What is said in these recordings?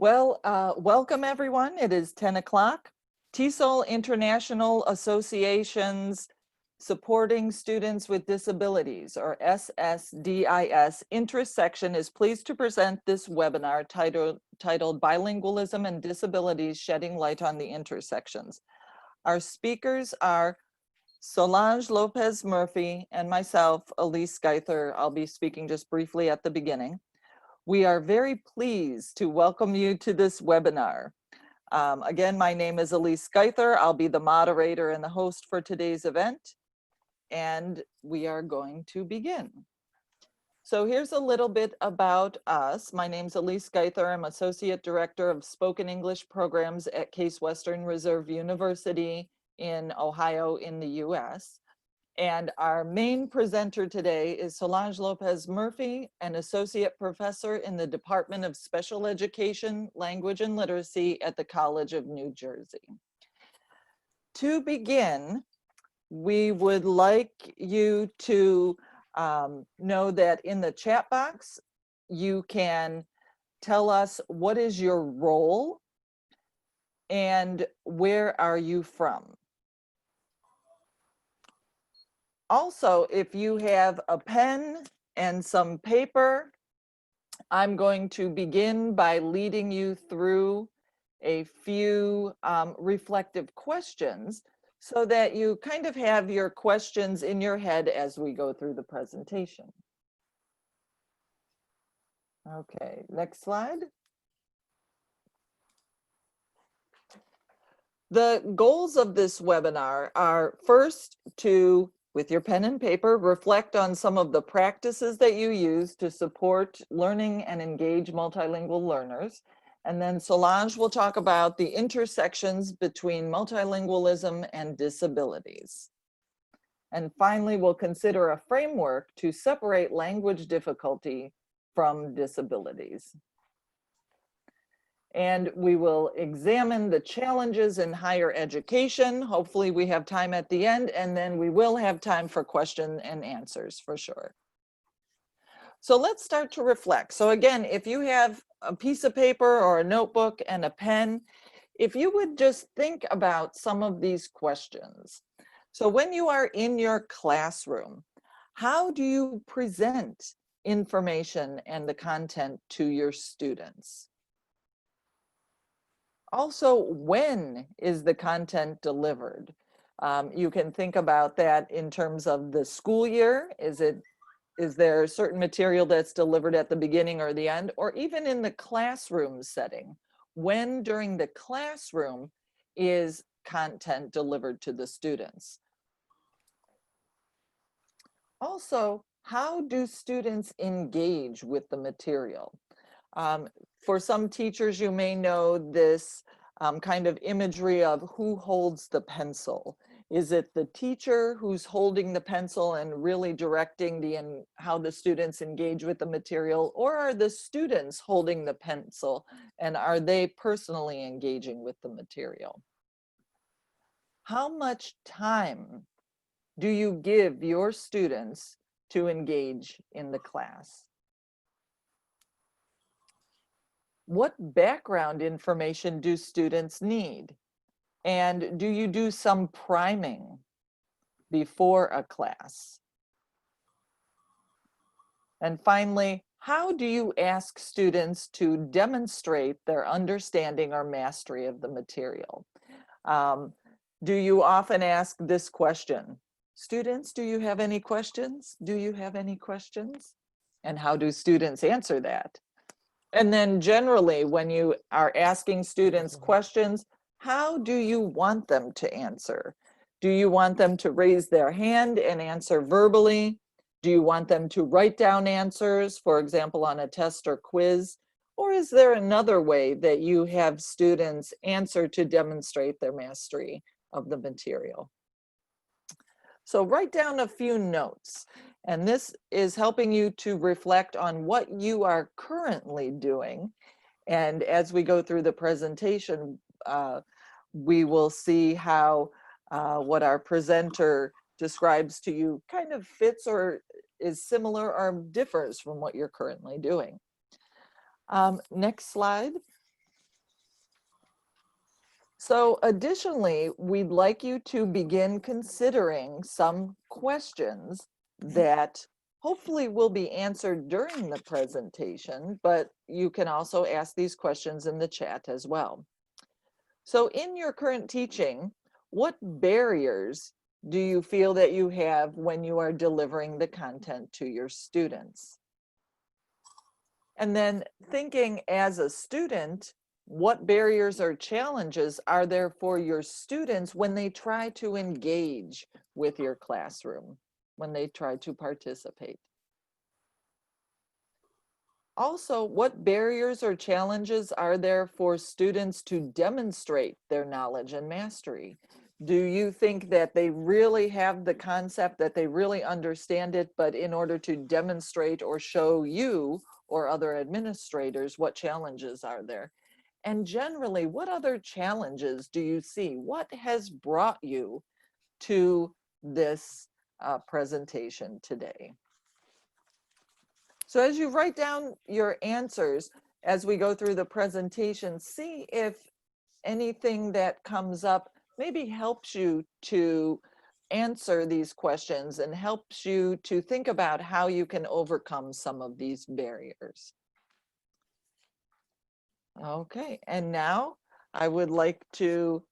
Welcome everyone. It is 10 o'clock. TESOL International Association's Supporting Students with Disabilities, or SSDIS, interest section is pleased to present this webinar titled Bilingualism and Disabilities, Shedding Light on the Intersections. Our speakers are Solange Lopez Murphy and myself, Elise Geither. I'll be speaking just briefly at the beginning. We are very pleased to welcome you to this webinar. Again, my name is Elise Geither. I'll be the moderator and the host for today's event, and we are going to begin. So here's a little bit about us. My name's Elise Geither. I'm Associate Director of Spoken English Programs at Case Western Reserve University in Ohio in the US. And our main presenter today is Solange Lopez Murphy, an associate professor in the Department of Special Education, Language and Literacy at the College of New Jersey. To begin, we would like you to know that in the chat box, you can tell us what is your role and where are you from. Also, if you have a pen and some paper, I'm going to begin by leading you through a few reflective questions so that you kind of have your questions in your head as we go through the presentation. Okay, next slide. The goals of this webinar are first to, with your pen and paper, reflect on some of the practices that you use to support learning and engage multilingual learners. And then Solange will talk about the intersections between multilingualism and disabilities. And finally, we'll consider a framework to separate language difficulty from disabilities. And we will examine the challenges in higher education. Hopefully we have time at the end, and then we will have time for question and answers for sure. So let's start to reflect. So again, if you have a piece of paper or a notebook and a pen, if you would just think about some of these questions. So when you are in your classroom, how do you present information and the content to your students? Also, when is the content delivered? You can think about that in terms of the school year. Is there certain material that's delivered at the beginning or the end, or even in the classroom setting? When during the classroom is content delivered to the students? Also, how do students engage with the material? For some teachers, you may know this kind of imagery of who holds the pencil. Is it the teacher who's holding the pencil and really directing how the students engage with the material, or are the students holding the pencil and are they personally engaging with the material? How much time do you give your students to engage in the class? What background information do students need? And do you do some priming before a class? And finally, how do you ask students to demonstrate their understanding or mastery of the material? Do you often ask this question? Students, do you have any questions? Do you have any questions? And how do students answer that? And then generally, when you are asking students questions, how do you want them to answer? Do you want them to raise their hand and answer verbally? Do you want them to write down answers, for example, on a test or quiz? Or is there another way that you have students answer to demonstrate their mastery of the material? So write down a few notes. And this is helping you to reflect on what you are currently doing. And as we go through the presentation, we will see how what our presenter describes to you kind of fits or is similar or differs from what you're currently doing. Next slide. So additionally, we'd like you to begin considering some questions that hopefully will be answered during the presentation, but you can also ask these questions in the chat as well. So in your current teaching, what barriers do you feel that you have when you are delivering the content to your students? And then thinking as a student, what barriers or challenges are there for your students when they try to engage with your classroom, when they try to participate? Also, what barriers or challenges are there for students to demonstrate their knowledge and mastery? Do you think that they really have the concept, that they really understand it, but in order to demonstrate or show you or other administrators, what challenges are there? And generally, what other challenges do you see? What has brought you to this presentation today? So as you write down your answers, as we go through the presentation, see if anything that comes up maybe helps you to answer these questions and helps you to think about how you can overcome some of these barriers. Okay, and now I would like to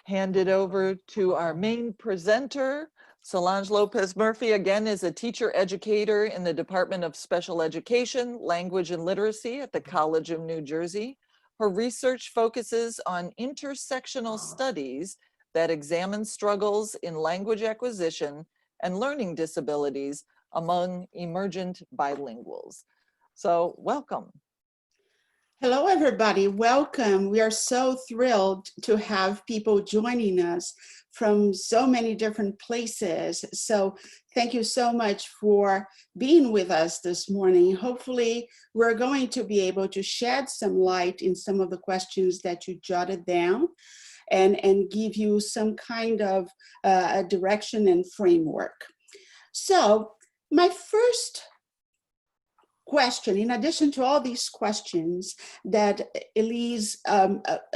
hand it over to our main presenter. Solange Lopez Murphy, again, is a teacher educator in the Department of Special Education, Language and Literacy at the College of New Jersey. Her research focuses on intersectional studies that examine struggles in language acquisition and learning disabilities among emergent bilinguals. So welcome. Hello, everybody. Welcome. We are so thrilled to have people joining us from so many different places. So thank you so much for being with us this morning. Hopefully, we're going to be able to shed some light in some of the questions that you jotted down and give you some kind of a direction and framework. So my first question, in addition to all these questions that Elise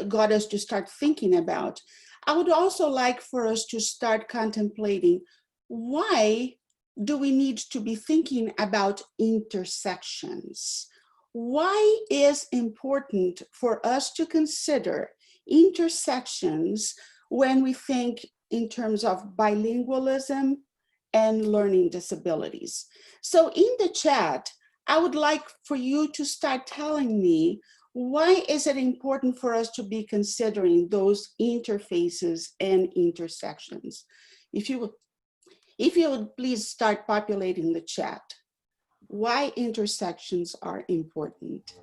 got us to start thinking about, I would also like for us to start contemplating, why do we need to be thinking about intersections? Why is important for us to consider intersections when we think in terms of bilingualism and learning disabilities? So in the chat, I would like for you to start telling me, why is it important for us to be considering those interfaces and intersections? If you would please start populating the chat. Why intersections are important.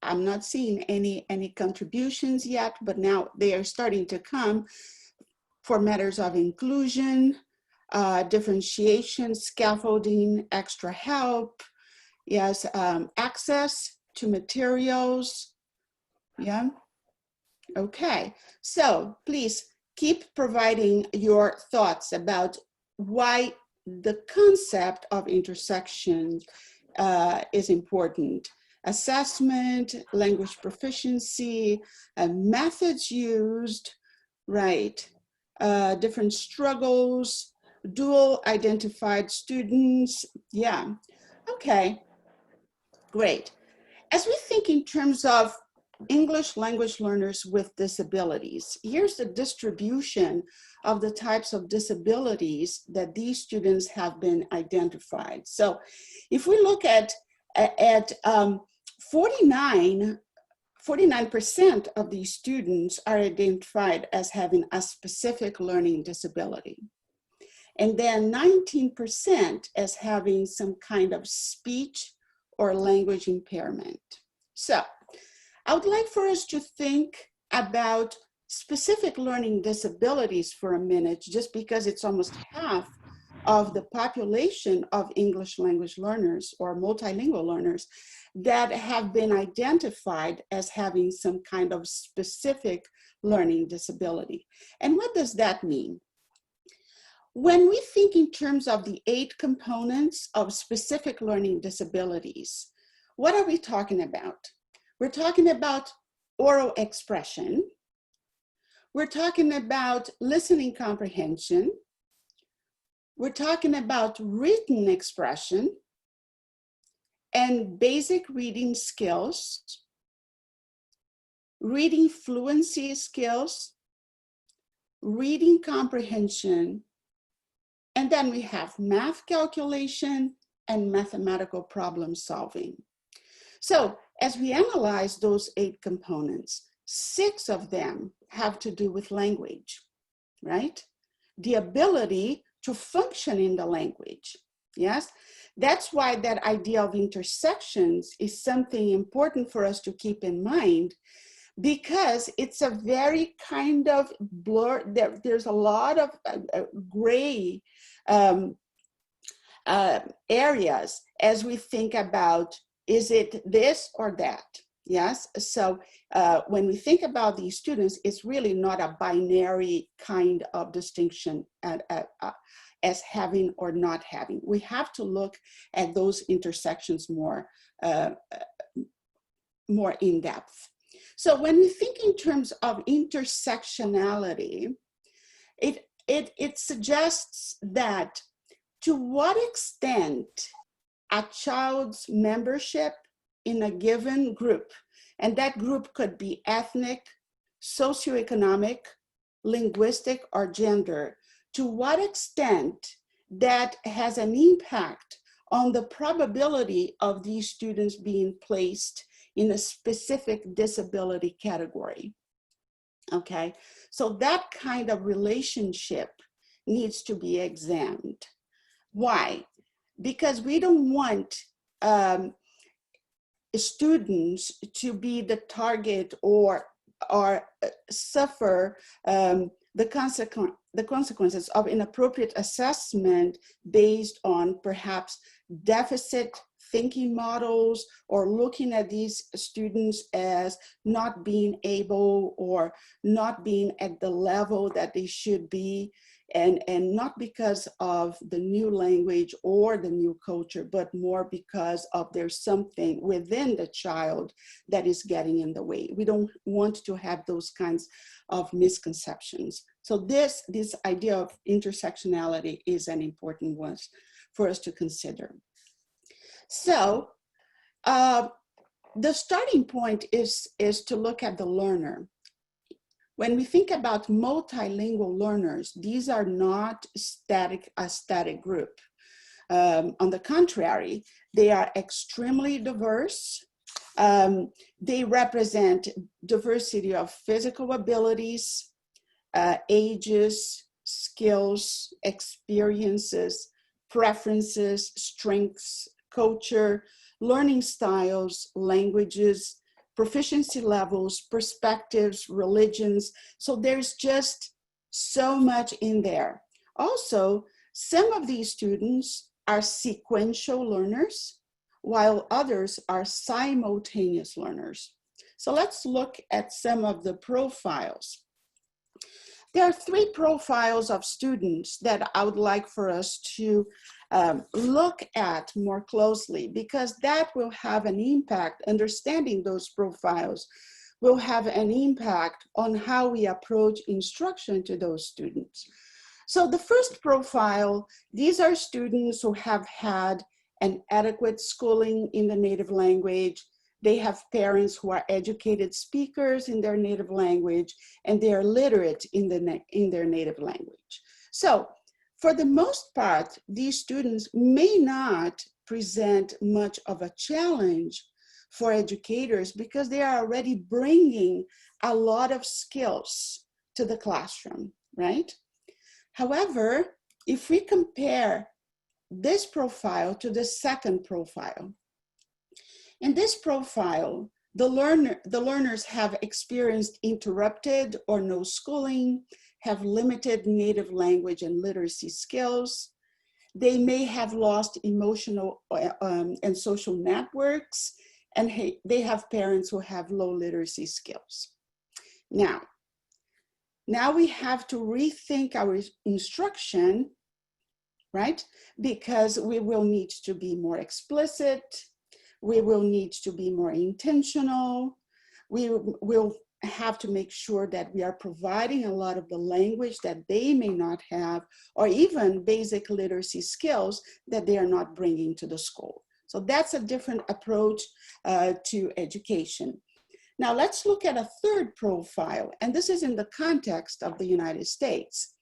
I'm not seeing any contributions yet, but now they are starting to come for matters of inclusion, differentiation, scaffolding, extra help, yes, access to materials, yeah. Okay, so please keep providing your thoughts about why the concept of intersection is important. Assessment, language proficiency, methods used, right? Different struggles, dual identified students. Yeah, okay, great. As we think in terms of English language learners with disabilities, here's the distribution of the types of disabilities that these students have been identified. So if we look at 49% of these students are identified as having a specific learning disability. And then 19% as having some kind of speech or language impairment. So I would like for us to think about specific learning disabilities for a minute, just because it's almost half of the population of English language learners or multilingual learners that have been identified as having some kind of specific learning disability. And what does that mean? When we think in terms of the 8 components of specific learning disabilities, what are we talking about? We're talking about oral expression. We're talking about listening comprehension. We're talking about written expression and basic reading skills, reading fluency skills, reading comprehension, and then we have math calculation and mathematical problem solving. So as we analyze those 8 components, 6 of them have to do with language, right? The ability to function in the language, yes? That's why that idea of intersections is something important for us to keep in mind, because it's a very kind of blur, there's a lot of gray areas as we think about, is it this or that? Yes, so when we think about these students, it's really not a binary kind of distinction as having or not having. We have to look at those intersections more in depth. So when we think in terms of intersectionality, it suggests that to what extent a child's membership in a given group, and that group could be ethnic, socioeconomic, linguistic, or gender, to what extent that has an impact on the probability of these students being placed in a specific disability category. Okay, so that kind of relationship needs to be examined. Why? Because we don't want students to be the target or suffer the consequences of inappropriate assessment based on perhaps deficit thinking models, or looking at these students as not being able or not being at the level that they should be, and not because of the new language or the new culture, but more because of there's something within the child that is getting in the way. We don't want to have those kinds of misconceptions. So this idea of intersectionality is an important one for us to consider. So the starting point is to look at the learner. When we think about multilingual learners, these are not a static group. On the contrary, they are extremely diverse. They represent diversity of physical abilities, ages, skills, experiences, preferences, strengths, culture, learning styles, languages, proficiency levels, perspectives, religions. So there's just so much in there. Also, some of these students are sequential learners, while others are simultaneous learners. So let's look at some of the profiles. There are 3 profiles of students that I would like for us to look at more closely, because that will have an impact. Understanding those profiles will have an impact on how we approach instruction to those students. So the first profile, these are students who have had an adequate schooling in the native language. They have parents who are educated speakers in their native language, and they are literate in their native language. So for the most part, these students may not present much of a challenge for educators because they are already bringing a lot of skills to the classroom, right? However, if we compare this profile to the second profile, in this profile, the learners have experienced interrupted or no schooling, have limited native language and literacy skills. They may have lost emotional and social networks, and they have parents who have low literacy skills. Now we have to rethink our instruction right? Because we will need to be more explicit, we will need to be more intentional, we will have to make sure that we are providing a lot of the language that they may not have, or even basic literacy skills that they are not bringing to the school. So that's a different approach to education. Now let's look at a third profile, and this is in the context of the United States.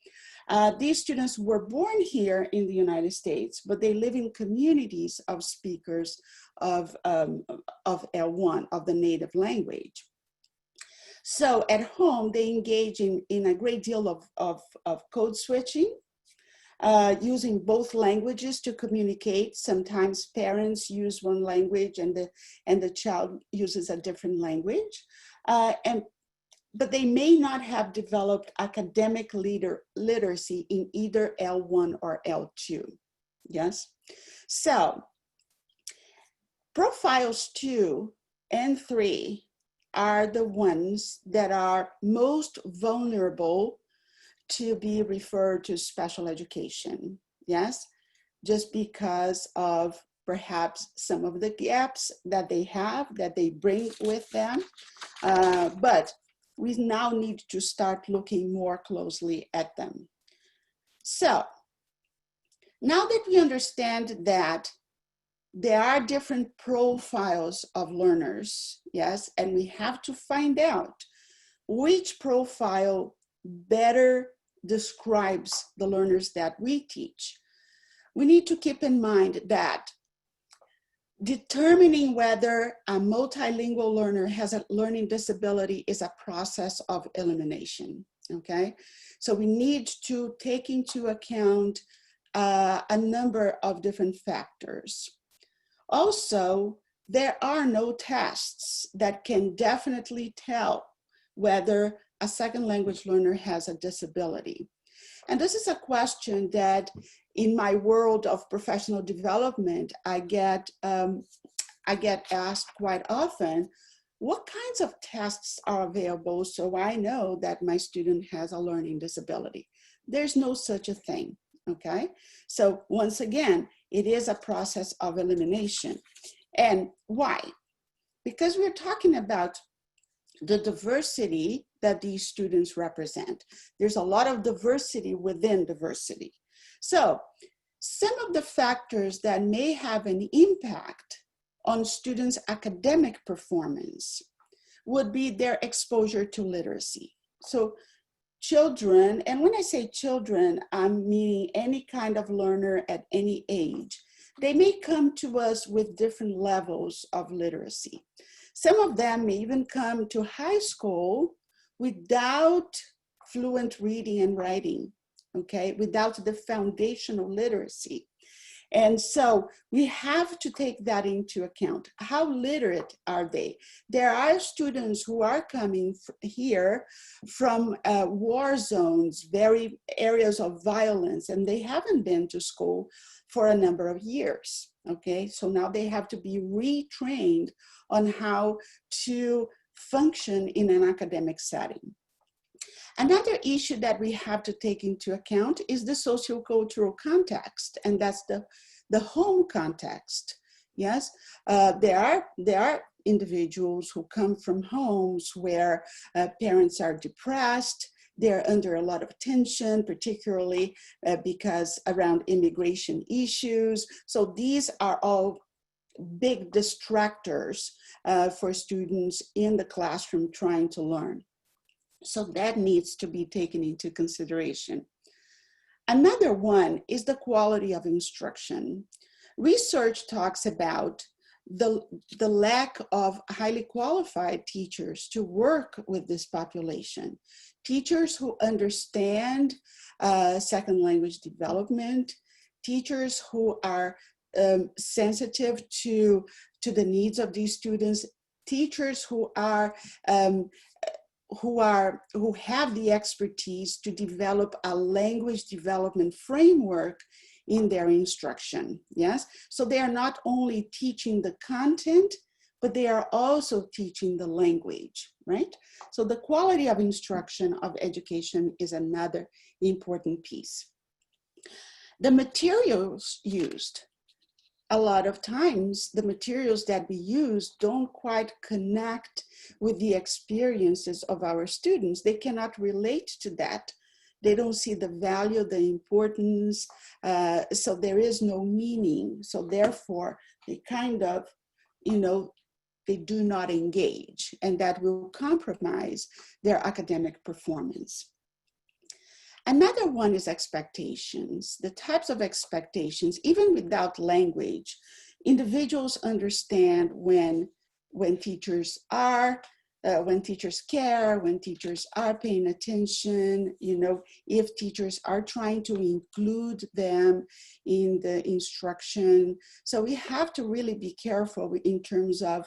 These students were born here in the United States, but they live in communities of speakers of L1, of the native language. So at home, they engage in a great deal of code switching, using both languages to communicate. Sometimes parents use one language and the child uses a different language. But they may not have developed academic literacy in either L1 or L2, yes? So profiles 2 and 3 are the ones that are most vulnerable to be referred to special education, yes? Just because of perhaps some of the gaps that they have, that they bring with them. But we now need to start looking more closely at them. So now that we understand that there are different profiles of learners, yes, and we have to find out which profile better describes the learners that we teach. We need to keep in mind that determining whether a multilingual learner has a learning disability is a process of elimination, okay? So we need to take into account a number of different factors. Also, there are no tests that can definitely tell whether a second language learner has a disability. And this is a question that in my world of professional development, I get asked quite often, what kinds of tests are available so I know that my student has a learning disability? There's no such a thing, okay? So once again, it is a process of elimination. And why? Because we're talking about the diversity that these students represent. There's a lot of diversity within diversity. So some of the factors that may have an impact on students' academic performance would be their exposure to literacy. So children, and when I say children, I'm meaning any kind of learner at any age, they may come to us with different levels of literacy. Some of them may even come to high school without fluent reading and writing, okay, without the foundational literacy. And so we have to take that into account. How literate are they? There are students who are coming here from war zones, very areas of violence, and they haven't been to school for a number of years, okay? So now they have to be retrained on how to function in an academic setting. Another issue that we have to take into account is the sociocultural context, and that's the home context. Yes, there are individuals who come from homes where parents are depressed, they're under a lot of tension, particularly because around immigration issues. So these are all big distractors for students in the classroom trying to learn. So that needs to be taken into consideration. Another one is the quality of instruction. Research talks about the lack of highly qualified teachers to work with this population. Teachers who understand second language development, teachers who are sensitive to the needs of these students, teachers who have the expertise to develop a language development framework in their instruction, yes? So they are not only teaching the content, but they are also teaching the language, right? So the quality of instruction of education is another important piece. The materials used. A lot of times, the materials that we use don't quite connect with the experiences of our students. They cannot relate to that. They don't see the value, the importance, so there is no meaning. So therefore, they kind of, they do not engage, and that will compromise their academic performance. Another one is expectations. The types of expectations, even without language, individuals understand when teachers are, when teachers care, when teachers are paying attention, if teachers are trying to include them in the instruction. So we have to really be careful in terms of,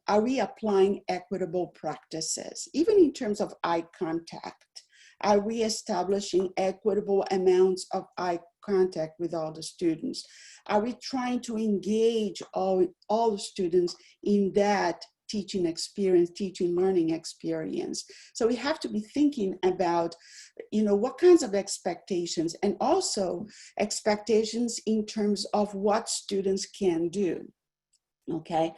are we applying equitable practices, even in terms of eye contact? Are we establishing equitable amounts of eye contact with all the students? Are we trying to engage all the students in that teaching experience, teaching learning experience? So we have to be thinking about, what kinds of expectations, and also expectations in terms of what students can do, okay?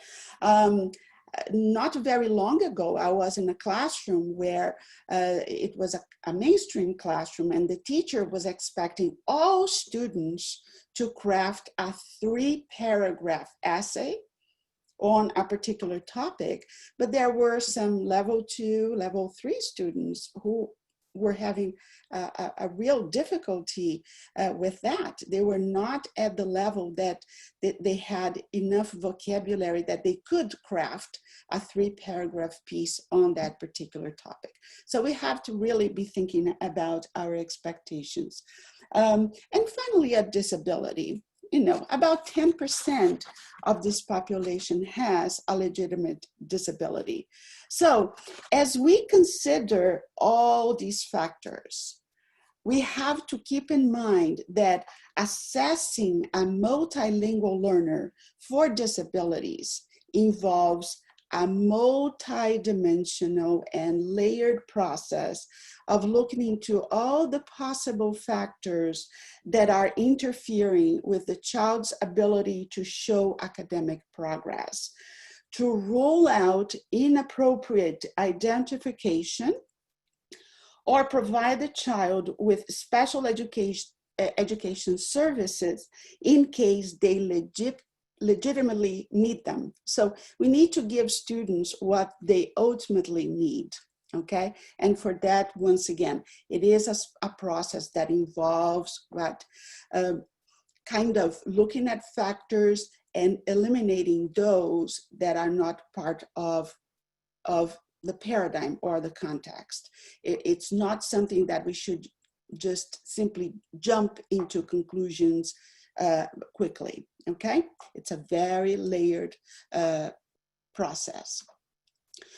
Not very long ago, I was in a classroom where it was a mainstream classroom, and the teacher was expecting all students to craft a 3-paragraph essay on a particular topic, but there were some level 2, level 3 students who were having a real difficulty with that. They were not at the level that they had enough vocabulary that they could craft a 3-paragraph piece on that particular topic. So we have to really be thinking about our expectations. And finally, a disability. About 10% of this population has a legitimate disability. So as we consider all these factors, we have to keep in mind that assessing a multilingual learner for disabilities involves a multidimensional and layered process of looking into all the possible factors that are interfering with the child's ability to show academic progress, to rule out inappropriate identification, or provide the child with special education services in case they legitimately need them. So we need to give students what they ultimately need, okay? And for that, once again, it is a process that involves kind of looking at factors and eliminating those that are not part of the paradigm or the context. It's not something that we should just simply jump into conclusions quickly, okay? It's a very layered process.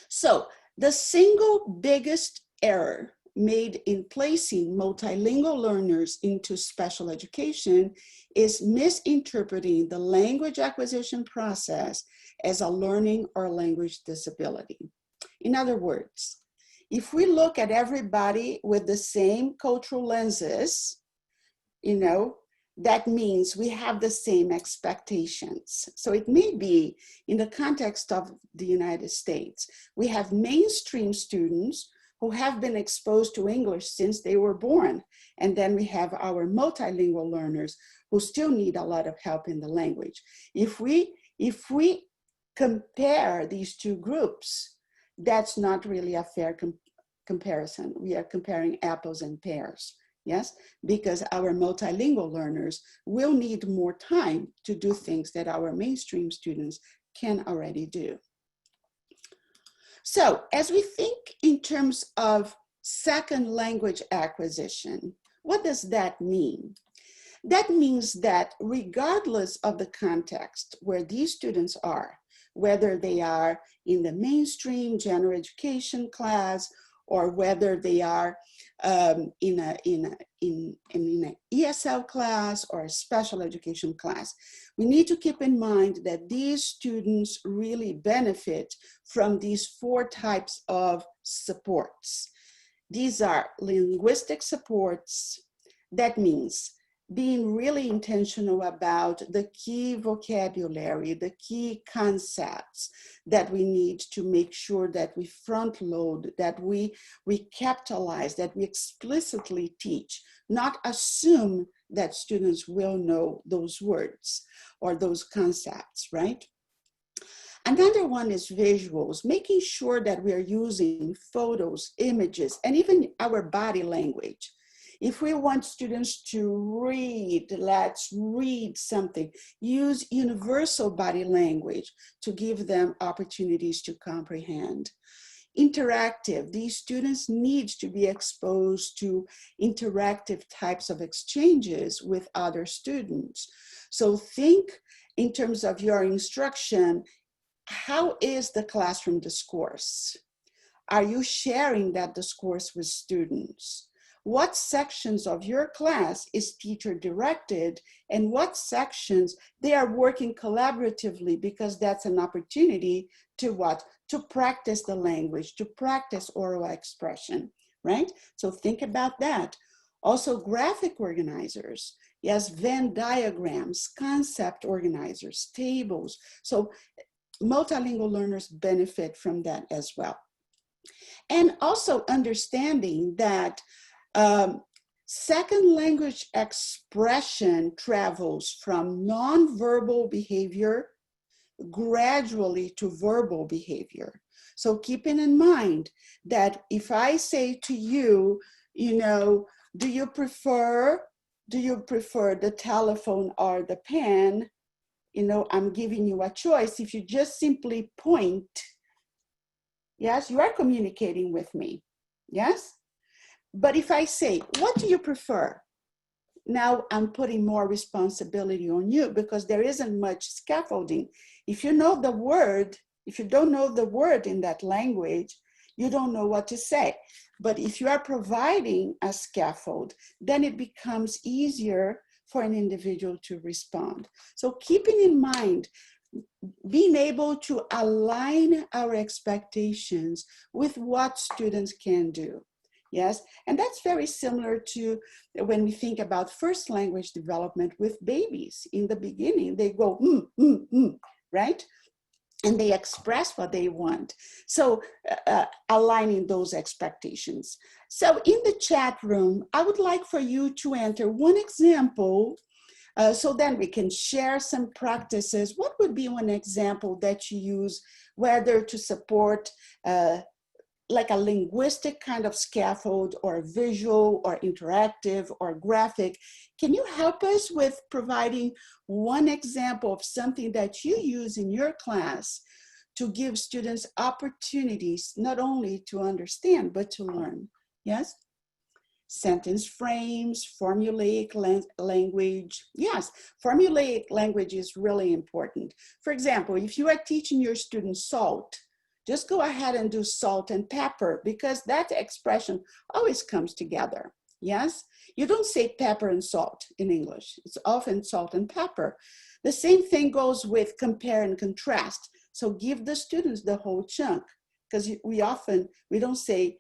So the single biggest error made in placing multilingual learners into special education is misinterpreting the language acquisition process as a learning or language disability. In other words, if we look at everybody with the same cultural lenses, that means we have the same expectations. So it may be in the context of the United States, we have mainstream students who have been exposed to English since they were born. And then we have our multilingual learners who still need a lot of help in the language. If we compare these two groups, that's not really a fair comparison. We are comparing apples and pears. Yes, because our multilingual learners will need more time to do things that our mainstream students can already do. So as we think in terms of second language acquisition, what does that mean? That means that regardless of the context where these students are, whether they are in the mainstream general education class or whether they are in an ESL class or a special education class, we need to keep in mind that these students really benefit from these 4 types of supports. These are linguistic supports. That means being really intentional about the key vocabulary, the key concepts that we need to make sure that we front load, that we capitalize, that we explicitly teach, not assume that students will know those words or those concepts, right? Another one is visuals, making sure that we are using photos, images, and even our body language. If we want students to read, let's read something. Use universal body language to give them opportunities to comprehend. Interactive, these students need to be exposed to interactive types of exchanges with other students. So think in terms of your instruction. How is the classroom discourse? Are you sharing that discourse with students? What sections of your class is teacher directed, and what sections they are working collaboratively, because that's an opportunity to what? To practice the language, to practice oral expression, right? So think about that. Also, graphic organizers. Yes, Venn diagrams, concept organizers, tables. So multilingual learners benefit from that as well. And also understanding that second language expression travels from nonverbal behavior gradually to verbal behavior. So keeping in mind that if I say to you, you know, do you prefer the telephone or the pen? You know, I'm giving you a choice. If you just simply point, yes, you are communicating with me, yes? But if I say, what do you prefer? Now I'm putting more responsibility on you, because there isn't much scaffolding. If you know the word, if you don't know the word in that language, you don't know what to say. But if you are providing a scaffold, then it becomes easier for an individual to respond. So keeping in mind, being able to align our expectations with what students can do. Yes, and that's very similar to when we think about first language development with babies. In the beginning, they go, right? And they express what they want. So aligning those expectations. So in the chat room, I would like for you to enter one example so then we can share some practices. What would be one example that you use, whether to support like a linguistic kind of scaffold, or visual, or interactive, or graphic? Can you help us with providing one example of something that you use in your class to give students opportunities not only to understand, but to learn? Yes? Sentence frames, formulaic language. Yes, formulaic language is really important. For example, if you are teaching your students salt, just go ahead and do salt and pepper, because that expression always comes together. Yes, you don't say pepper and salt in English. It's often salt and pepper. The same thing goes with compare and contrast. So give the students the whole chunk, because we don't say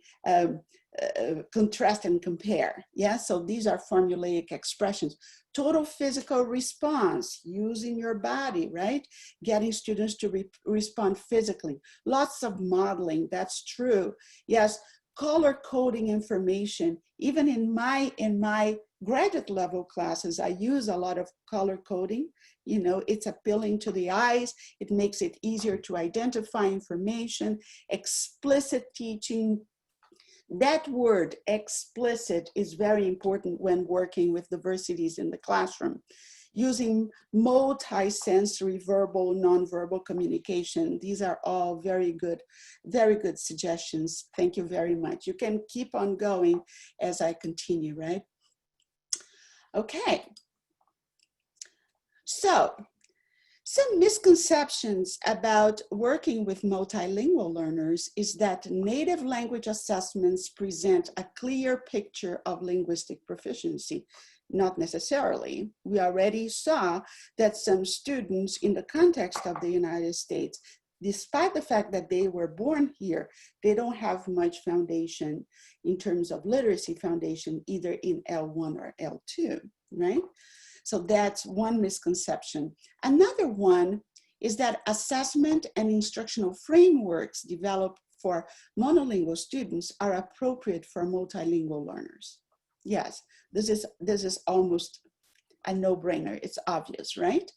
contrast and compare. Yeah, so these are formulaic expressions. Total physical response, using your body, right? Getting students to respond physically. Lots of modeling, that's true. Yes, color coding information. Even in my graduate level classes, I use a lot of color coding. You know, it's appealing to the eyes. It makes it easier to identify information. Explicit teaching. That word, explicit, is very important when working with diversities in the classroom. Using multi-sensory verbal, nonverbal communication. These are all very good suggestions. Thank you very much. You can keep on going as I continue, right? Okay. So, some misconceptions about working with multilingual learners is that native language assessments present a clear picture of linguistic proficiency. Not necessarily. We already saw that some students in the context of the United States, despite the fact that they were born here, they don't have much foundation in terms of literacy foundation, either in L1 or L2. right? So that's one misconception. Another one is that assessment and instructional frameworks developed for monolingual students are appropriate for multilingual learners. Yes, this is almost a no-brainer. It's obvious, right?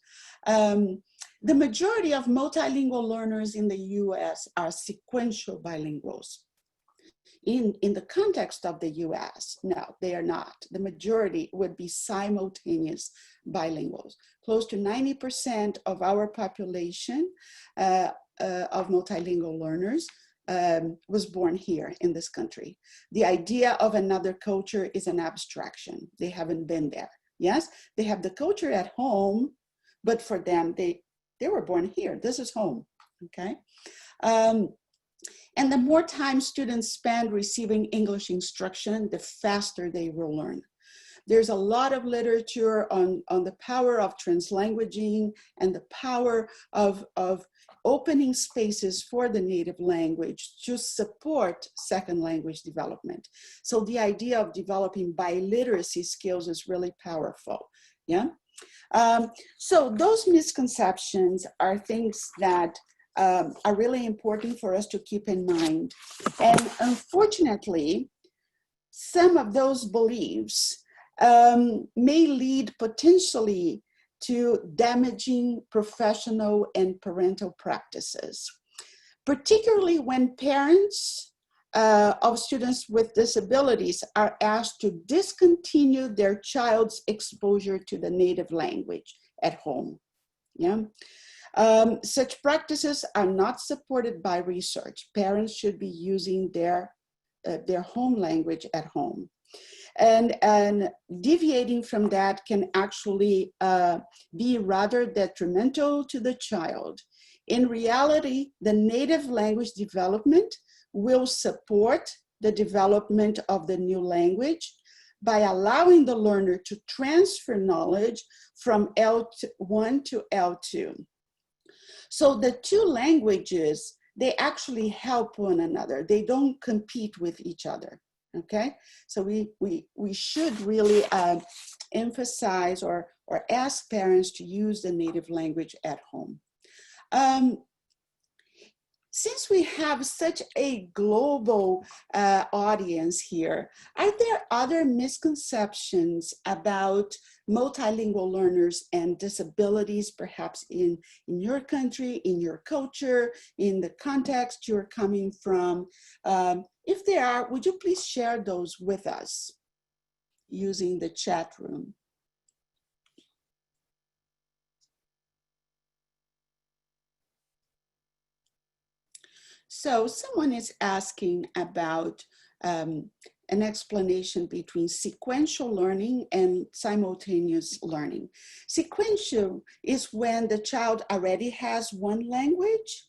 The majority of multilingual learners in the US are sequential bilinguals. In the context of the US, no, they are not. The majority would be simultaneous bilinguals. Close to 90% of our population of multilingual learners was born here in this country. The idea of another culture is an abstraction. They haven't been there. Yes, they have the culture at home, but for them, they were born here. This is home, okay? And the more time students spend receiving English instruction, the faster they will learn. There's a lot of literature on the power of translanguaging and the power of opening spaces for the native language to support second language development. So the idea of developing biliteracy skills is really powerful, yeah? So those misconceptions are things that are really important for us to keep in mind. And unfortunately, some of those beliefs may lead potentially to damaging professional and parental practices, particularly when parents of students with disabilities are asked to discontinue their child's exposure to the native language at home. Yeah. Such practices are not supported by research. Parents should be using their home language at home. And deviating from that can actually be rather detrimental to the child. In reality, the native language development will support the development of the new language by allowing the learner to transfer knowledge from L1 to L2. So the two languages, they actually help one another. They don't compete with each other, okay? So we should really emphasize or ask parents to use the native language at home. Since we have such a global audience here, are there other misconceptions about multilingual learners and disabilities, perhaps in your country, in your culture, in the context you're coming from? If there are, would you please share those with us using the chat room? So someone is asking about an explanation between sequential learning and simultaneous learning. Sequential is when the child already has one language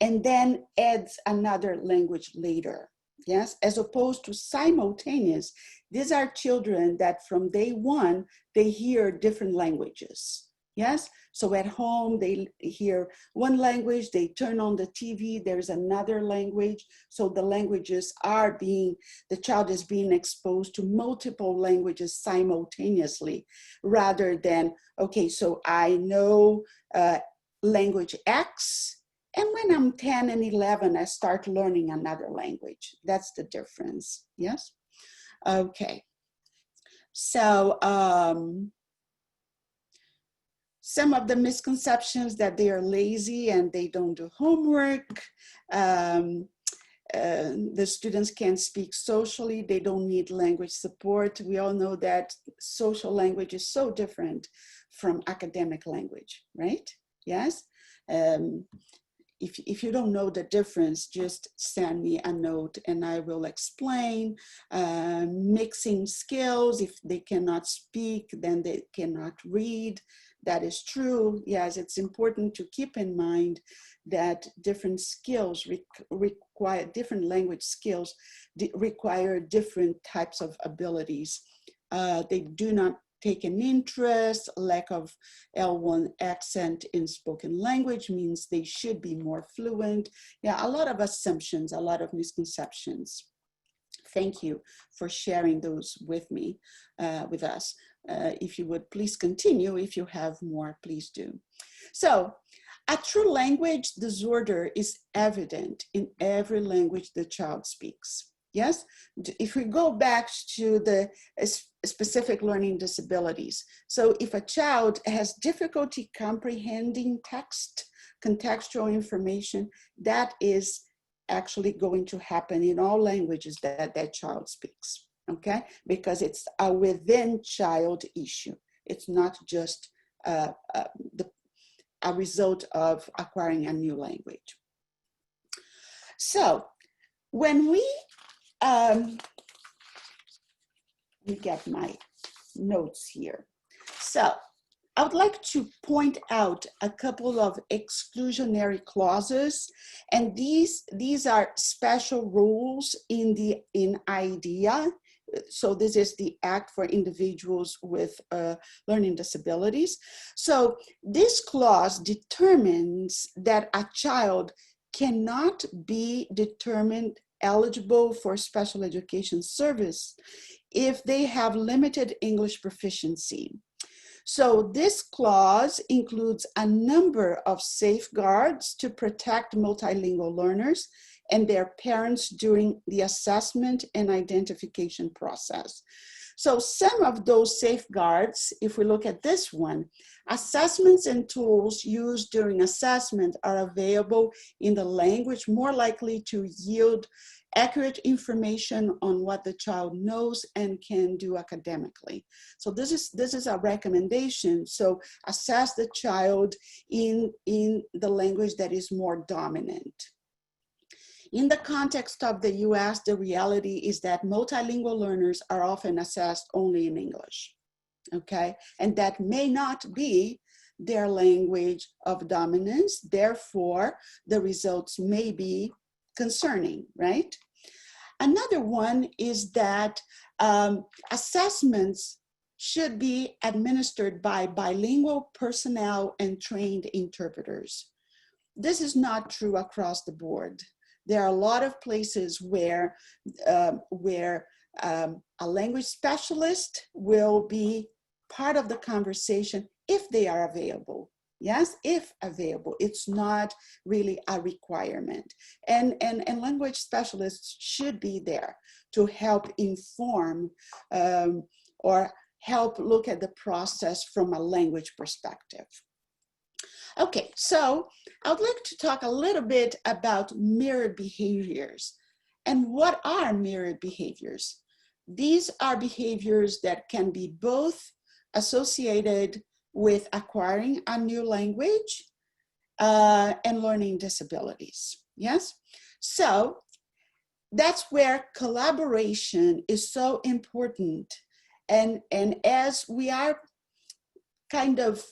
and then adds another language later, yes? As opposed to simultaneous, these are children that from day one, they hear different languages. Yes, so at home they hear one language, they turn on the TV, there's another language. So the languages are the child is being exposed to multiple languages simultaneously rather than, okay, so I know language X, and when I'm 10 and 11, I start learning another language. That's the difference, yes? Okay, so, some of the misconceptions that they are lazy and they don't do homework. The students can't speak socially. They don't need language support. We all know that social language is so different from academic language, right? Yes. If you don't know the difference, just send me a note and I will explain. Mixing skills, if they cannot speak, then they cannot read. That is true. Yes, it's important to keep in mind that different skills require, different language skills require different types of abilities. They do not take an interest. Lack of L1 accent in spoken language means they should be more fluent. Yeah, a lot of assumptions, a lot of misconceptions. Thank you for sharing those with me, with us. if you would please continue. If you have more, please do. So, a true language disorder is evident in every language the child speaks. Yes, if we go back to the specific learning disabilities. So if a child has difficulty comprehending text, contextual information, that is actually going to happen in all languages that that child speaks, okay? Because it's a within child issue. It's not just a result of acquiring a new language. So when we get my notes here. So I would like to point out a couple of exclusionary clauses, and these are special rules in IDEA. So this is the Act for Individuals with Learning Disabilities. So this clause determines that a child cannot be determined eligible for special education service if they have limited English proficiency. So this clause includes a number of safeguards to protect multilingual learners and their parents during the assessment and identification process. So some of those safeguards, if we look at this one, assessments and tools used during assessment are available in the language more likely to yield accurate information on what the child knows and can do academically. So this is a recommendation. So assess the child in the language that is more dominant. In the context of the US, the reality is that multilingual learners are often assessed only in English, okay? And that may not be their language of dominance. Therefore, the results may be concerning, right? Another one is that assessments should be administered by bilingual personnel and trained interpreters. This is not true across the board. There are a lot of places where a language specialist will be part of the conversation if they are available. Yes, if available. It's not really a requirement. And language specialists should be there to help inform or help look at the process from a language perspective. Okay, so I would like to talk a little bit about mirrored behaviors. And what are mirrored behaviors? These are behaviors that can be both associated with acquiring a new language and learning disabilities, yes? So that's where collaboration is so important. And as we are kind of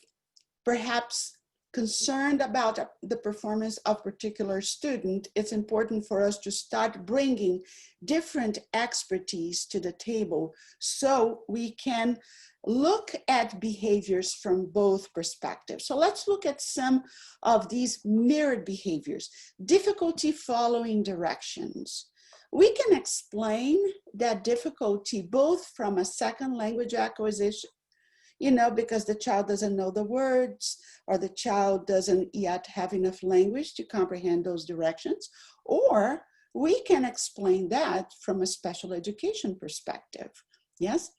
perhaps concerned about the performance of a particular student, it's important for us to start bringing different expertise to the table so we can look at behaviors from both perspectives. So let's look at some of these mirrored behaviors. Difficulty following directions. We can explain that difficulty both from a second language acquisition, you know, because the child doesn't know the words or the child doesn't yet have enough language to comprehend those directions, or we can explain that from a special education perspective, yes?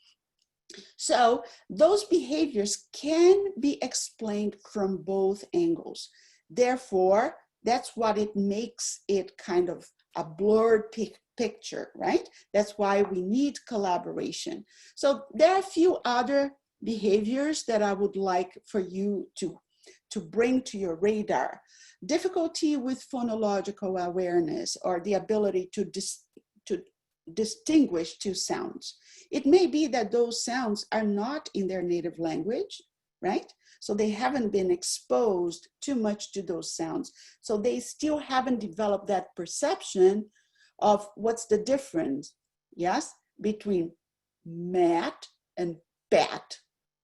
So those behaviors can be explained from both angles. Therefore, that's what it makes it kind of a blurred picture, right? That's why we need collaboration. So there are a few other behaviors that I would like for you to bring to your radar. Difficulty with phonological awareness, or the ability to distinguish two sounds. It may be that those sounds are not in their native language, right? So they haven't been exposed too much to those sounds. So they still haven't developed that perception of what's the difference, yes, between mat and bat,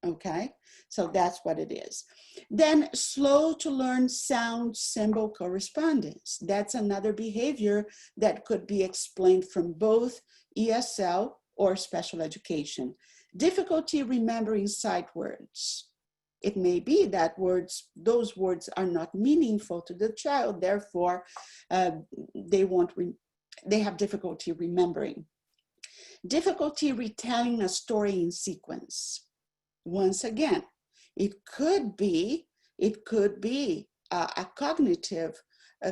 okay? So that's what it is. Then slow to learn sound symbol correspondence. That's another behavior that could be explained from both ESL or special education. Difficulty remembering sight words. It may be that those words are not meaningful to the child, therefore they have difficulty remembering. Difficulty retelling a story in sequence. Once again, it could be a cognitive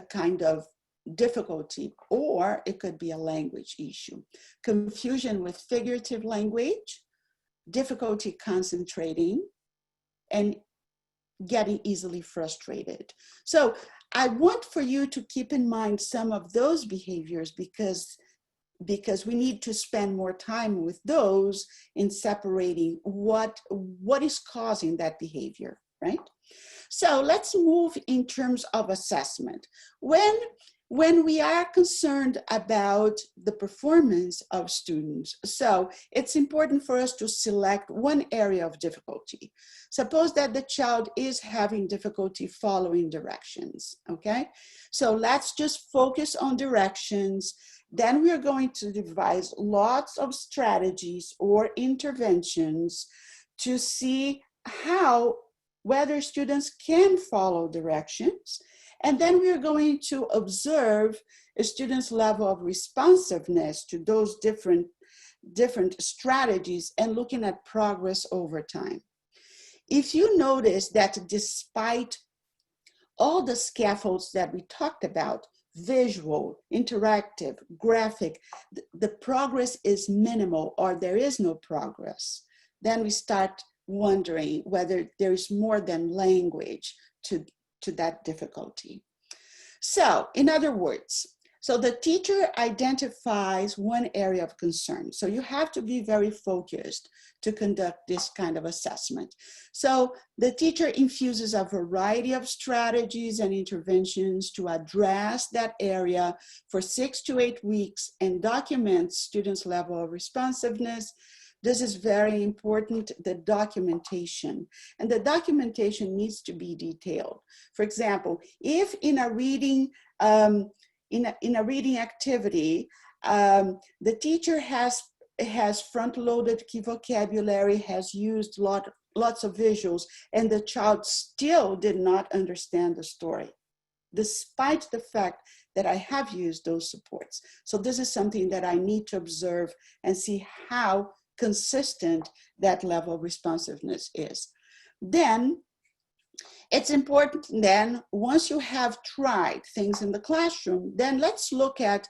kind of difficulty, or it could be a language issue. Confusion with figurative language, difficulty concentrating, and getting easily frustrated. So I want for you to keep in mind some of those behaviors because we need to spend more time with those in separating what is causing that behavior, right? So let's move in terms of assessment. When we are concerned about the performance of students, so it's important for us to select one area of difficulty. Suppose that the child is having difficulty following directions, okay? So let's just focus on directions. Then we are going to devise lots of strategies or interventions to see whether students can follow directions. And then we are going to observe a student's level of responsiveness to those different strategies and looking at progress over time. If you notice that despite all the scaffolds that we talked about, visual, interactive, graphic, the progress is minimal or there is no progress, then we start wondering whether there is more than language to that difficulty. So, in other words, so the teacher identifies one area of concern. So you have to be very focused to conduct this kind of assessment. So the teacher infuses a variety of strategies and interventions to address that area for 6 to 8 weeks and documents students' level of responsiveness. This is very important, the documentation. And the documentation needs to be detailed. For example, if in a reading, in a reading activity, the teacher has front-loaded key vocabulary, has used lots of visuals, and the child still did not understand the story, despite the fact that I have used those supports. So this is something that I need to observe and see how consistent that level of responsiveness is. Then it's important then, once you have tried things in the classroom, then let's look at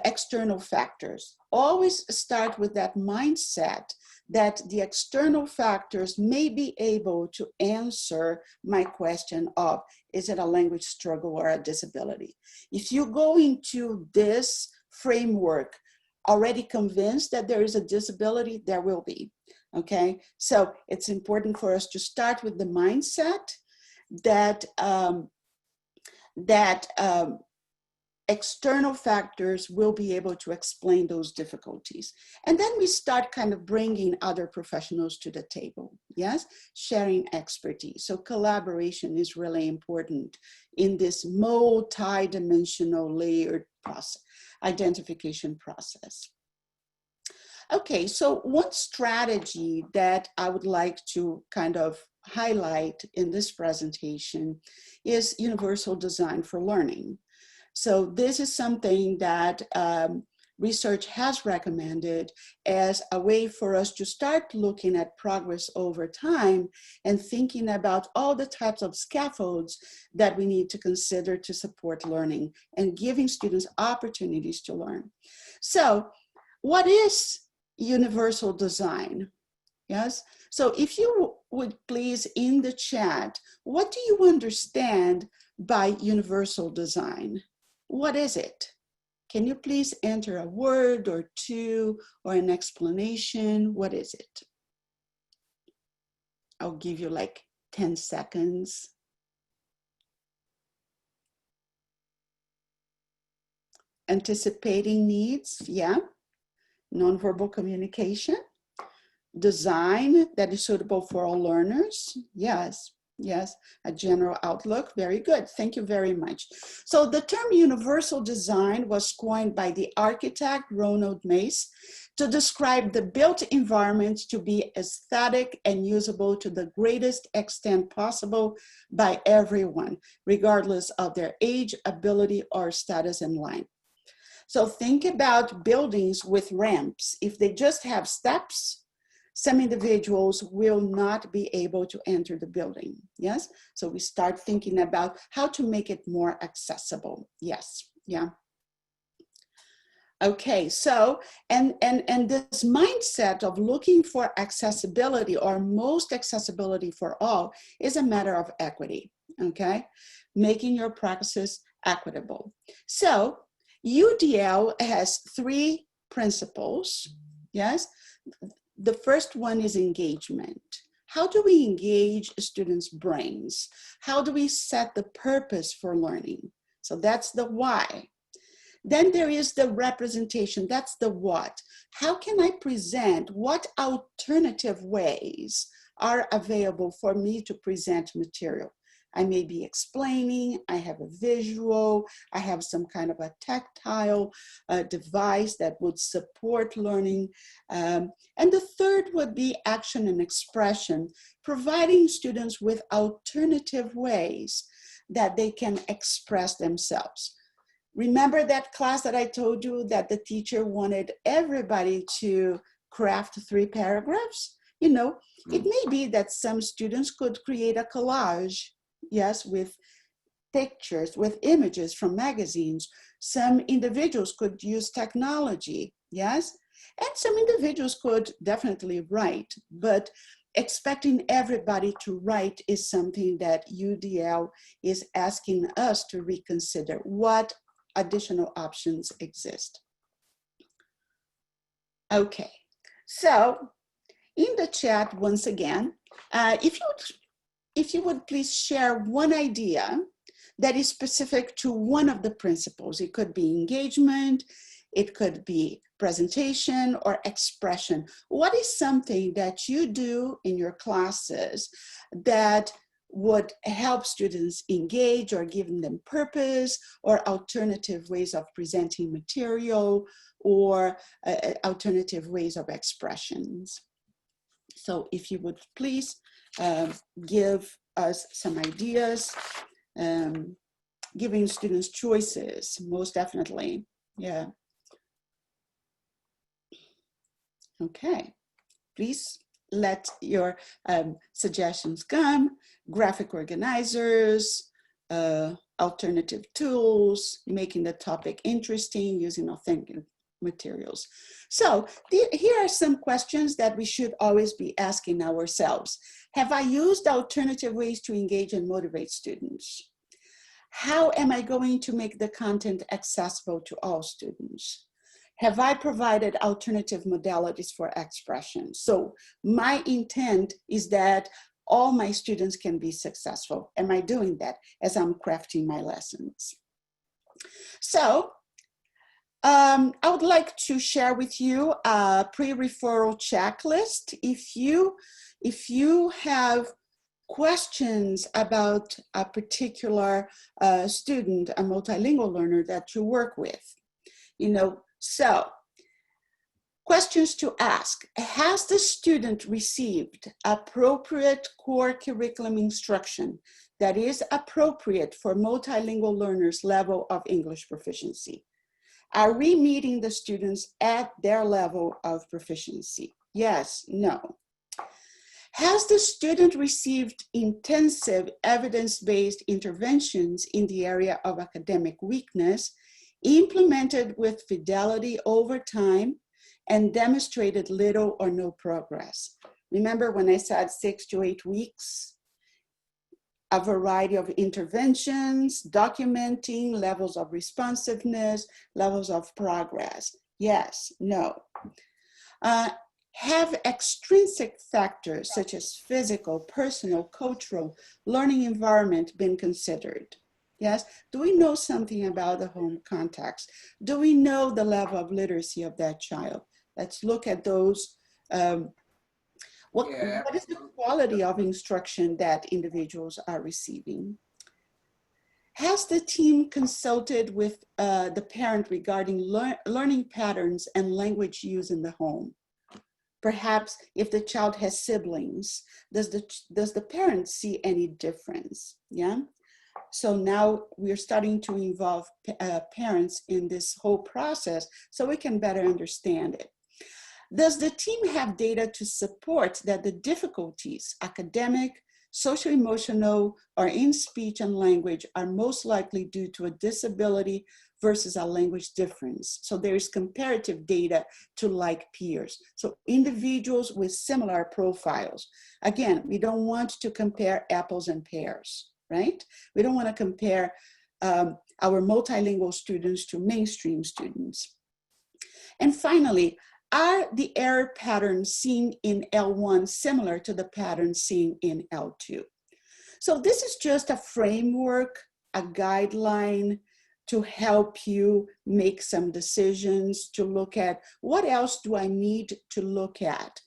external factors. Always start with that mindset that the external factors may be able to answer my question of, is it a language struggle or a disability? If you go into this framework already convinced that there is a disability, there will be, okay? So it's important for us to start with the mindset that external factors will be able to explain those difficulties. And then we start kind of bringing other professionals to the table, yes? Sharing expertise. So collaboration is really important in this multi-dimensional layered process, identification process. Okay, so one strategy that I would like to kind of highlight in this presentation is universal design for learning. So this is something that research has recommended as a way for us to start looking at progress over time and thinking about all the types of scaffolds that we need to consider to support learning and giving students opportunities to learn. So what is universal design? Yes. So if you would please in the chat, what do you understand by universal design? What is it? Can you please enter a word or two or an explanation? What is it? I'll give you like 10 seconds. Anticipating needs, yeah. Nonverbal communication. Design that is suitable for all learners, yes. Yes, a general outlook. Very good. Thank you very much. So the term universal design was coined by the architect Ronald Mace to describe the built environment to be aesthetic and usable to the greatest extent possible by everyone, regardless of their age, ability, or status in life. So think about buildings with ramps. If they just have steps, some individuals will not be able to enter the building. Yes. So we start thinking about how to make it more accessible. Yes. Yeah. Okay. So, and this mindset of looking for accessibility or most accessibility for all is a matter of equity. Okay. Making your practices equitable. So UDL has 3 principles. Yes. The first one is engagement. How do we engage students' brains? How do we set the purpose for learning? So that's the why. Then there is the representation. That's the what. How can I present? What alternative ways are available for me to present material? I may be explaining, I have a visual, I have some kind of a tactile device that would support learning. And the third would be action and expression, providing students with alternative ways that they can express themselves. Remember that class that I told you that the teacher wanted everybody to craft 3 paragraphs? You know, it may be that some students could create a collage. Yes, with pictures, with images from magazines. Some individuals could use technology, yes? And some individuals could definitely write, but expecting everybody to write is something that UDL is asking us to reconsider. What additional options exist? Okay, so in the chat, once again, if you would please share one idea that is specific to one of the principles. It could be engagement, it could be presentation or expression. What is something that you do in your classes that would help students engage or giving them purpose or alternative ways of presenting material or alternative ways of expressions? So if you would please give us some ideas, giving students choices, most definitely. Yeah. Okay, please let your suggestions come. Graphic organizers, alternative tools, making the topic interesting, using authentic materials. So here are some questions that we should always be asking ourselves. Have I used alternative ways to engage and motivate students? How am I going to make the content accessible to all students? Have I provided alternative modalities for expression? So my intent is that all my students can be successful. Am I doing that as I'm crafting my lessons? So I would like to share with you a pre-referral checklist. If you have questions about a particular student, a multilingual learner that you work with, so questions to ask. Has the student received appropriate core curriculum instruction that is appropriate for multilingual learners' level of English proficiency? Are we meeting the students at their level of proficiency? Yes, no. Has the student received intensive evidence-based interventions in the area of academic weakness, implemented with fidelity over time, and demonstrated little or no progress? Remember when I said 6 to 8 weeks? A variety of interventions, documenting levels of responsiveness, levels of progress. Yes, no. Have extrinsic factors such as physical, personal, cultural, learning environment been considered? Yes, do we know something about the home context? Do we know the level of literacy of that child? Let's look at those. What is the quality of instruction that individuals are receiving? Has the team consulted with the parent regarding learning patterns and language use in the home? Perhaps if the child has siblings, does the parent see any difference? Yeah. So now we're starting to involve parents in this whole process so we can better understand it. Does the team have data to support that the difficulties, academic, social emotional, or in speech and language are most likely due to a disability versus a language difference? So there is comparative data to like peers. So individuals with similar profiles. Again, we don't want to compare apples and pears, right? We don't want to compare our multilingual students to mainstream students. And finally, are the error patterns seen in L1 similar to the patterns seen in L2? So this is just a framework, a guideline to help you make some decisions, to look at what else do I need to look at.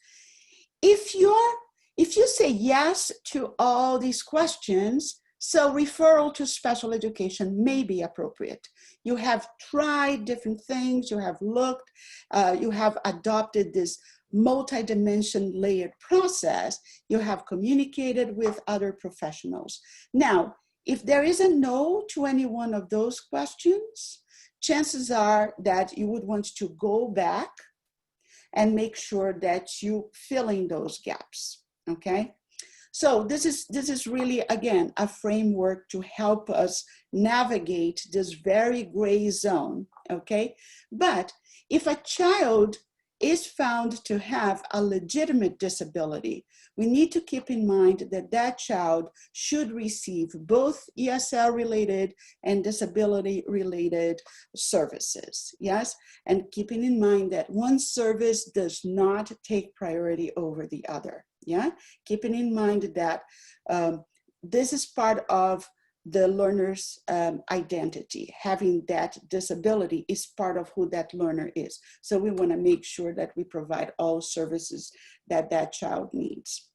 If you say yes to all these questions, so referral to special education may be appropriate. You have tried different things, you have looked, you have adopted this multi-dimension layered process, you have communicated with other professionals. Now, if there is a no to any one of those questions, chances are that you would want to go back and make sure that you fill in those gaps, okay? So this is really, again, a framework to help us navigate this very gray zone, okay? But if a child is found to have a legitimate disability, we need to keep in mind that that child should receive both ESL-related and disability-related services, yes? And keeping in mind that one service does not take priority over the other, yeah? Keeping in mind that this is part of the learner's identity. Having that disability is part of who that learner is. So we want to make sure that we provide all services that that child needs.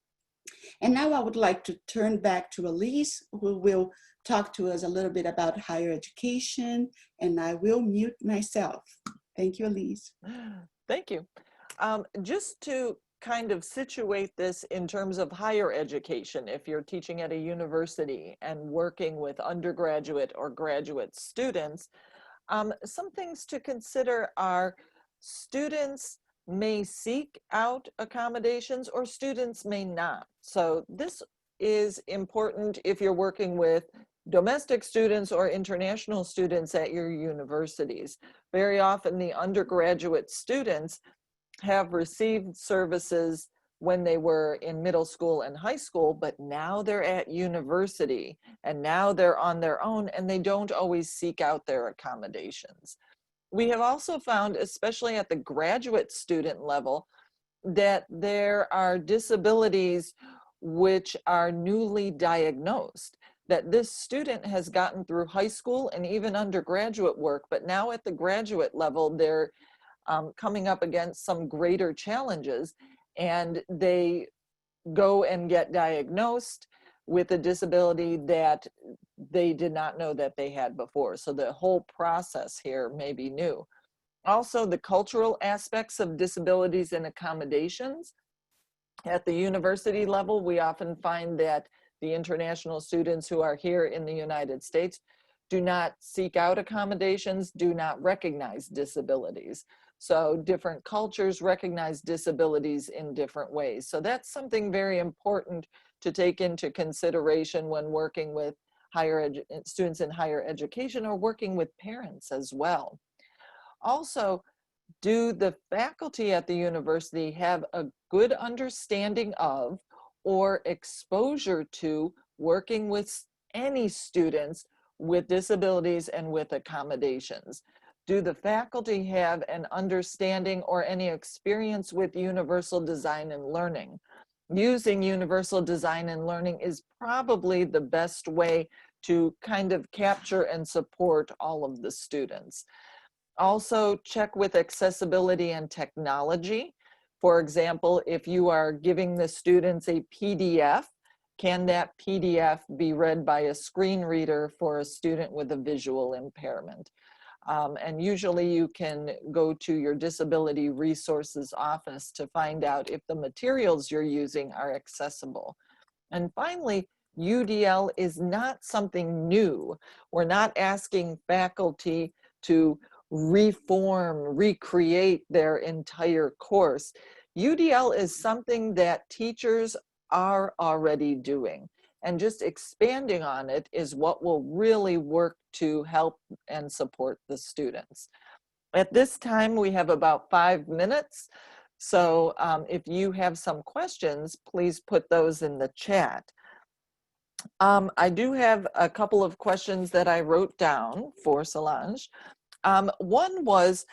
And now I would like to turn back to Elise, who will talk to us a little bit about higher education, and I will mute myself. Thank you, Elise. Thank you. Just to kind of situate this in terms of higher education, if you're teaching at a university and working with undergraduate or graduate students, some things to consider are students may seek out accommodations or students may not. So this is important if you're working with domestic students or international students at your universities. Very often the undergraduate students have received services when they were in middle school and high school, but now they're at university and now they're on their own and they don't always seek out their accommodations. We have also found, especially at the graduate student level, that there are disabilities which are newly diagnosed, that this student has gotten through high school and even undergraduate work, but now at the graduate level, they're coming up against some greater challenges, and they go and get diagnosed with a disability that they did not know that they had before. So the whole process here may be new. Also, the cultural aspects of disabilities and accommodations. At the university level, we often find that the international students who are here in the United States do not seek out accommodations, do not recognize disabilities. So different cultures recognize disabilities in different ways. So that's something very important to take into consideration when working with students in higher education or working with parents as well. Also, do the faculty at the university have a good understanding of or exposure to working with any students with disabilities and with accommodations? Do the faculty have an understanding or any experience with universal design and learning? Using universal design and learning is probably the best way to kind of capture and support all of the students. Also, check with accessibility and technology. For example, if you are giving the students a PDF, can that PDF be read by a screen reader for a student with a visual impairment? And usually you can go to your disability resources office to find out if the materials you're using are accessible. And finally, UDL is not something new. We're not asking faculty to reform, recreate their entire course. UDL is something that teachers are already doing. And just expanding on it is what will really work to help and support the students. At this time, we have about 5 minutes. So if you have some questions, please put those in the chat. I do have a couple of questions that I wrote down for Solange. One was,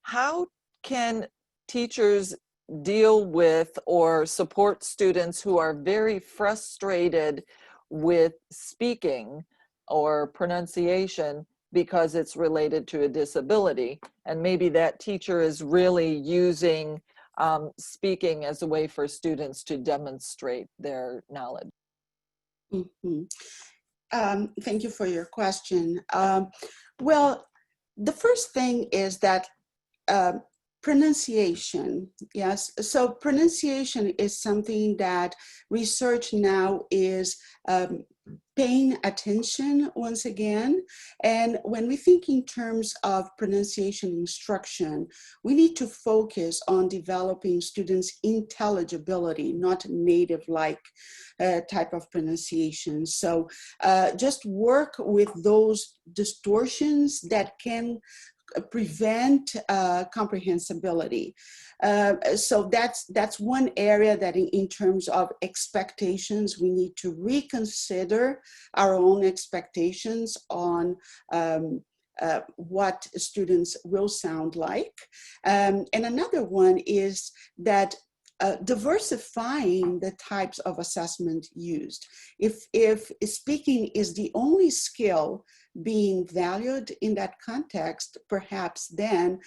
how can teachers deal with or support students who are very frustrated with speaking or pronunciation because it's related to a disability, and maybe that teacher is really using speaking as a way for students to demonstrate their knowledge? Mhm. Thank you for your question. Well, the first thing is that pronunciation, yes. So pronunciation is something that research now is paying attention once again. And when we think in terms of pronunciation instruction, we need to focus on developing students' intelligibility, not native-like type of pronunciation. So just work with those distortions that can prevent comprehensibility. So that's one area that in terms of expectations, we need to reconsider our own expectations on what students will sound like. And another one is that diversifying the types of assessment used. If speaking is the only skill being valued in that context, perhaps then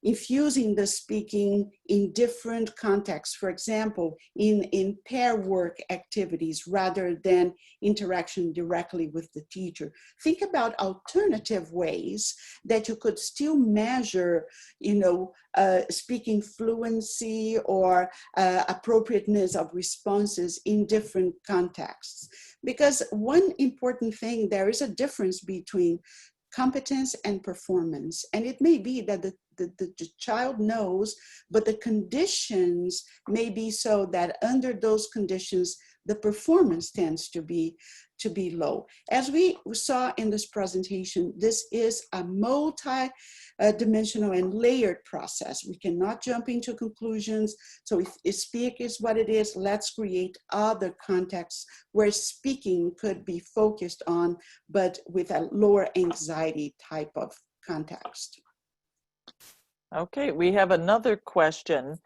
infusing the speaking in different contexts, for example, in pair work activities rather than interaction directly with the teacher. Think about alternative ways that you could still measure, speaking fluency or appropriateness of responses in different contexts. Because one important thing, there is a difference between competence and performance. And it may be that the child knows, but the conditions may be so that under those conditions, the performance tends to be low. As we saw in this presentation, this is a multi-dimensional and layered process. We cannot jump into conclusions. So if speak is what it is, let's create other contexts where speaking could be focused on, but with a lower anxiety type of context. Okay, we have another question.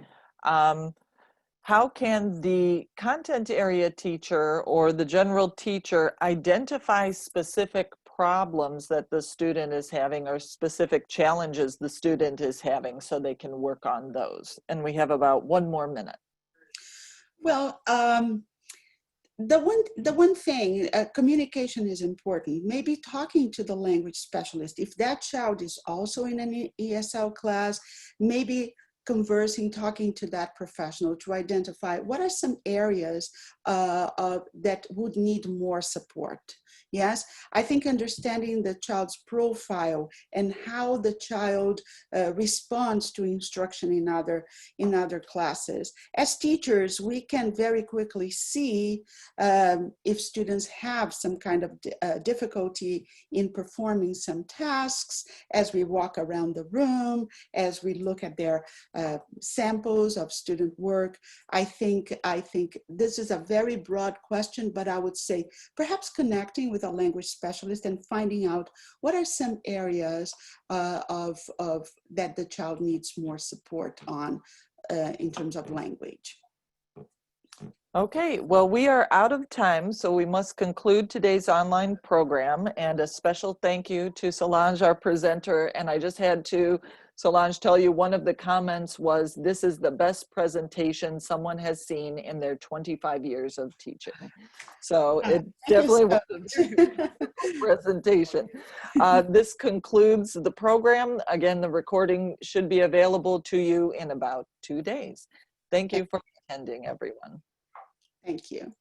How can the content area teacher or the general teacher identify specific problems that the student is having or specific challenges the student is having so they can work on those? And we have about 1 more minute. Well, the one thing, communication is important. Maybe talking to the language specialist. If that child is also in an ESL class, maybe conversing, talking to that professional to identify what are some areas that would need more support. Yes, I think understanding the child's profile and how the child responds to instruction in other classes. As teachers, we can very quickly see if students have some kind of difficulty in performing some tasks as we walk around the room, as we look at their samples of student work. I think this is a very broad question, but I would say perhaps connecting with a language specialist and finding out what are some areas of that the child needs more support on in terms of language. Okay, well, we are out of time, so we must conclude today's online program. And a special thank you to Solange, our presenter. And I just had to Solange tell you one of the comments was, this is the best presentation someone has seen in their 25 years of teaching. So it definitely was a very wonderful presentation. This concludes the program. Again, the recording should be available to you in about 2 days. Thank you for attending, everyone. Thank you.